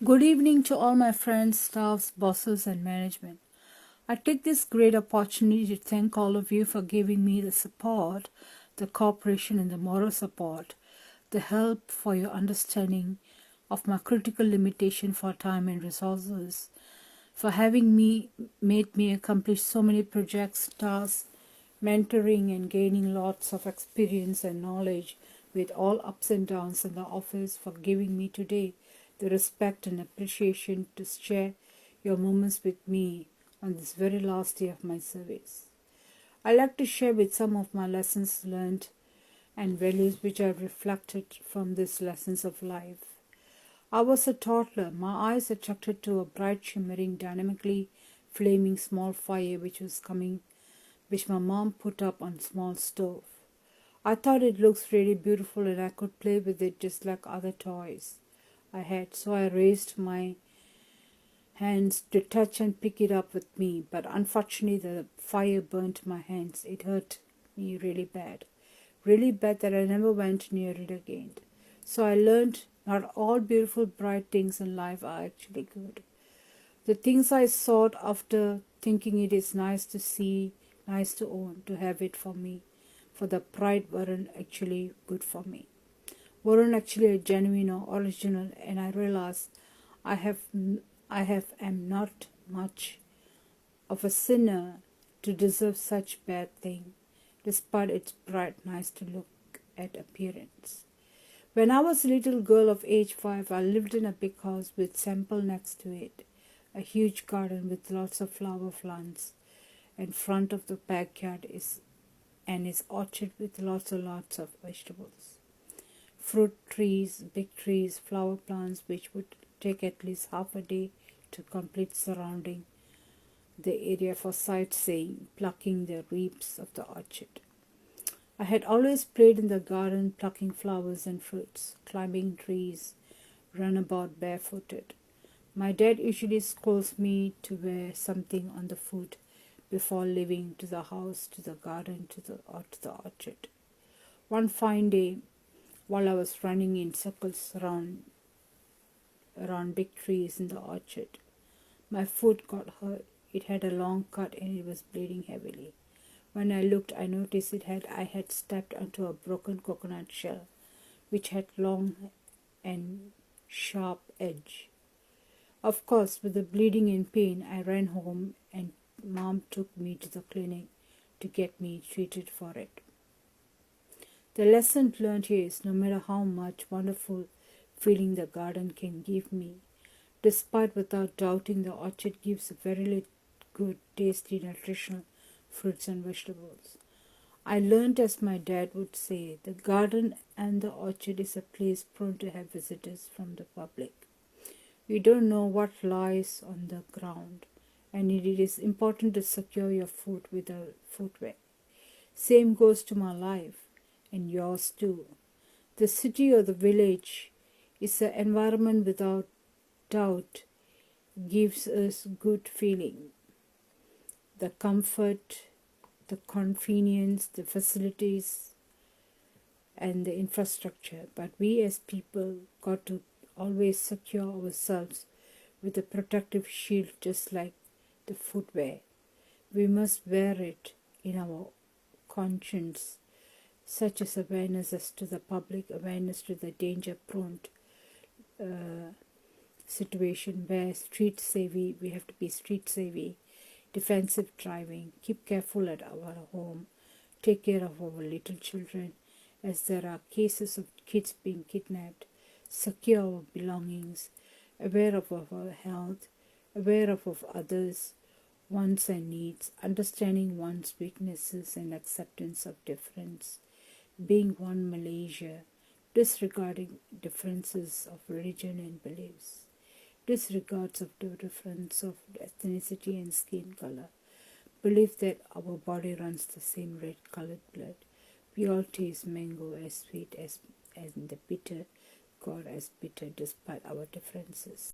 Good evening to all my friends, staffs, bosses, and management. I take this great opportunity to thank all of you for giving me the support, the cooperation, and the moral support, the help for your understanding of my critical limitation for time and resources, for having made me accomplish so many projects, tasks, mentoring, and gaining lots of experience and knowledge with all ups and downs in the office, for giving me today the respect and appreciation to share your moments with me on this very last day of my service. I like to share with some of my lessons learned and values which I have reflected from these lessons of life. I was a toddler, my eyes attracted to a bright, shimmering, dynamically flaming small fire which my mom put up on small stove. I thought it looks really beautiful and I could play with it just like other toys I had, so I raised my hands to touch and pick it up with me, but unfortunately the fire burnt my hands. It hurt me really bad that I never went near it again. So I learned not all beautiful, bright things in life are actually good. The things I sought after, thinking it is nice to see, nice to own, to have it for me, for the pride weren't actually good for me, weren't actually a genuine or original, and I realized I have am not much of a sinner to deserve such bad thing, despite its bright, nice to look at appearance. When I was a little girl of age 5, I lived in a big house with Semple next to it, a huge garden with lots of flower plants, and front of the backyard is orchard with lots of vegetables. Fruit trees, big trees, flower plants which would take at least half a day to complete surrounding the area for sightseeing, plucking the leaves of the orchard. I had always played in the garden, plucking flowers and fruits, climbing trees, run about barefooted. My dad usually scolds me to wear something on the foot before leaving to the house, to the garden, to the orchard. One fine day, while I was running in circles around big trees in the orchard, my foot got hurt. It had a long cut and it was bleeding heavily. When I looked, I noticed I had stepped onto a broken coconut shell, which had long and sharp edge. Of course, with the bleeding and pain, I ran home and Mom took me to the clinic to get me treated for it. The lesson learned here is no matter how much wonderful feeling the garden can give me, despite without doubting the orchard gives very good, tasty, nutritional fruits and vegetables. I learned, as my dad would say, the garden and the orchard is a place prone to have visitors from the public. You don't know what lies on the ground, and it is important to secure your foot with a footwear. Same goes to my life, and yours too. The city or the village is an environment without doubt gives us good feeling. The comfort, the convenience, the facilities, and the infrastructure. But we as people got to always secure ourselves with a protective shield, just like the footwear. We must wear it in our conscience, such as awareness as to the public, awareness to the danger prone situation where we have to be street savvy, defensive driving, keep careful at our home, take care of our little children as there are cases of kids being kidnapped, secure our belongings, aware of our health, aware of others' wants and needs, understanding one's weaknesses and acceptance of difference, being one Malaysia, disregarding differences of religion and beliefs, disregards of the difference of ethnicity and skin color, belief that our body runs the same red colored blood. We all taste mango as sweet as and the bitter God as bitter despite our differences.